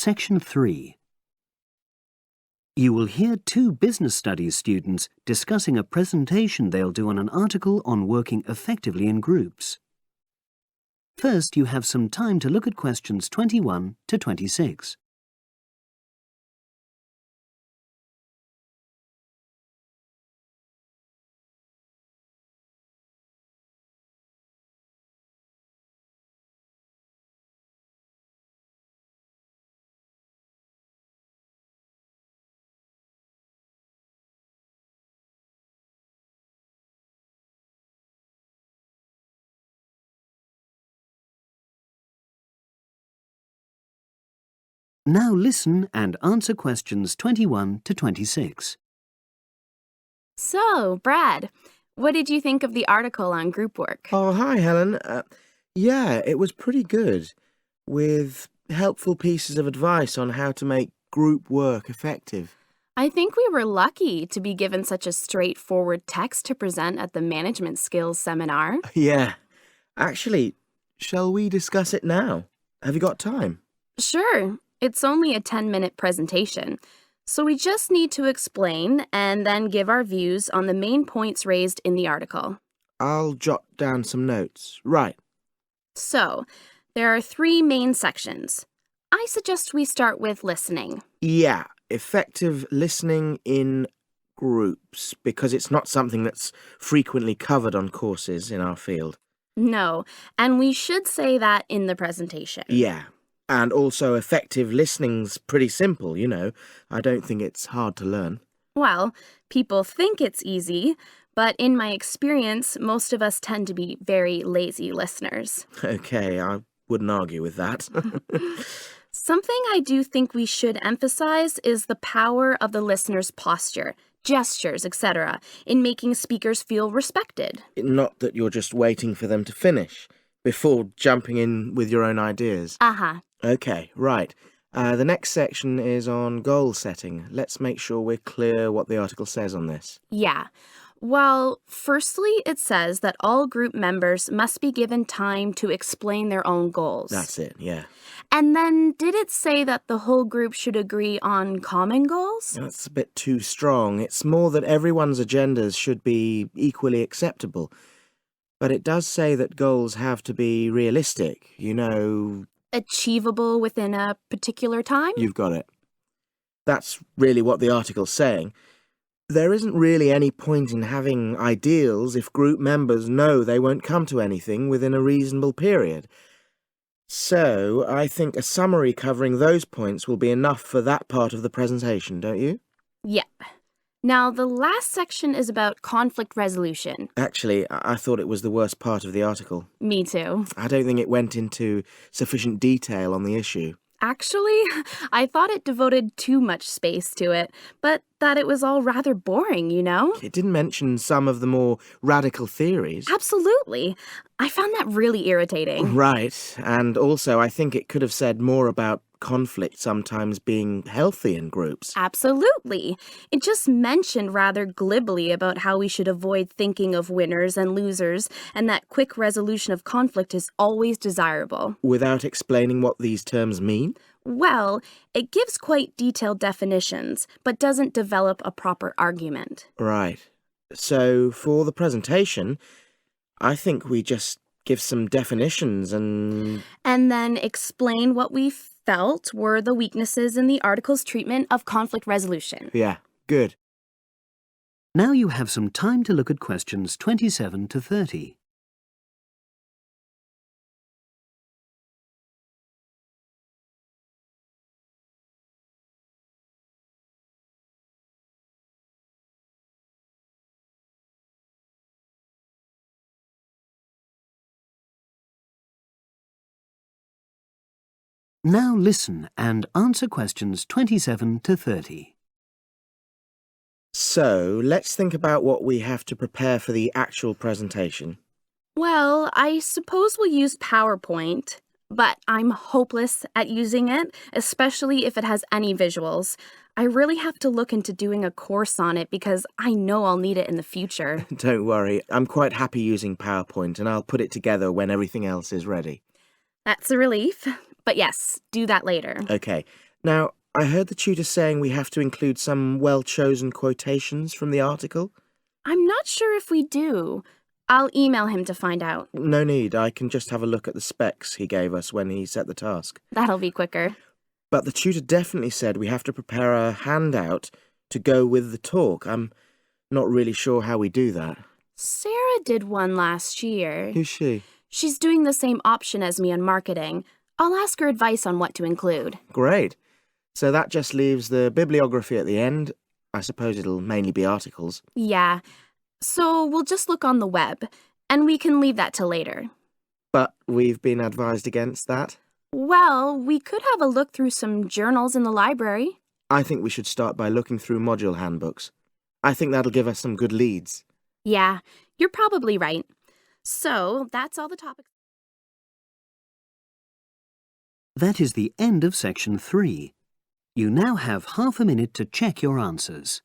Section 3. You will hear two business studies students discussing a presentation they'll do on an article on working effectively in groups. First, you have some time to look at questions 21 to 26. Now listen and answer questions 21 to 26. So, Brad, what did you think of the article on group work? Oh, hi, Helen. Yeah, it was pretty good, with helpful pieces of advice on how to make group work effective. I think we were lucky to be given such a straightforward text to present at the management skills seminar. Yeah. Actually, shall we discuss it now? Have you got time? Sure, it's only a 10-minute presentation, so we just need to explain and then give our views on the main points raised in the article. I'll jot down some notes. Right. So, there are 3 main sections. I suggest we start with listening. Yeah, effective listening in groups, because it's not something that's frequently covered on courses in our field. No, and we should say that in the presentation. Yeah, and also effective listening's pretty simple, you know. I don't think it's hard to learn. Well, people think it's easy, but in my experience, most of us tend to be very lazy listeners. Okay, I wouldn't argue with that. Something I do think we should emphasize is the power of the listener's posture, gestures, etc., in making speakers feel respected. Not that you're just waiting for them to finish before jumping in with your own ideas. Uh-huh. Okay, right. The next section is on goal setting. Let's make sure we're clear what the article says on this. Yeah. Well, firstly, it says that all group members must be given time to explain their own goals. That's it, yeah. And then did it say that the whole group should agree on common goals? That's a bit too strong. It's more that everyone's agendas should be equally acceptable. But it does say that goals have to be realistic, you know. Achievable within a particular time? You've got it. That's really what the article's saying. There isn't really any point in having ideals if group members know they won't come to anything within a reasonable period. So, I think a summary covering those points will be enough for that part of the presentation, don't you? Yep. Now, the last section is about conflict resolution. Actually, I thought it was the worst part of the article. Me too. I don't think it went into sufficient detail on the issue. Actually, I thought it devoted too much space to it, but that it was all rather boring, you know? It didn't mention some of the more radical theories. Absolutely. I found that really irritating. Right, and also I think it could have said more about conflict sometimes being healthy in groups. Absolutely. It just mentioned rather glibly about how we should avoid thinking of winners and losers, and that quick resolution of conflict is always desirable. Without explaining what these terms mean? Well, it gives quite detailed definitions, but doesn't develop a proper argument. Right. So, for the presentation, I think we just give some definitions and then explain what we felt were the weaknesses in the article's treatment of conflict resolution. Yeah, good. Now you have some time to look at questions 27 to 30. Now listen and answer questions 27 to 30. So, let's think about what we have to prepare for the actual presentation. Well, I suppose we'll use PowerPoint, but I'm hopeless at using it, especially if it has any visuals. I really have to look into doing a course on it because I know I'll need it in the future. Don't worry, I'm quite happy using PowerPoint and I'll put it together when everything else is ready. That's a relief. But yes, do that later. Okay. Now, I heard the tutor saying we have to include some well-chosen quotations from the article. I'm not sure if we do. I'll email him to find out. No need, I can just have a look at the specs he gave us when he set the task. That'll be quicker. But the tutor definitely said we have to prepare a handout to go with the talk. I'm not really sure how we do that. Sarah did one last year. Who's she? She's doing the same option as me on marketing. I'll ask her advice on what to include. Great. So that just leaves the bibliography at the end. I suppose it'll mainly be articles. Yeah. So we'll just look on the web, and we can leave that till later. But we've been advised against that. Well, we could have a look through some journals in the library. I think we should start by looking through module handbooks. I think that'll give us some good leads. Yeah, you're probably right. So that's all the topics. That is the end of section 3. You now have half a minute to check your answers.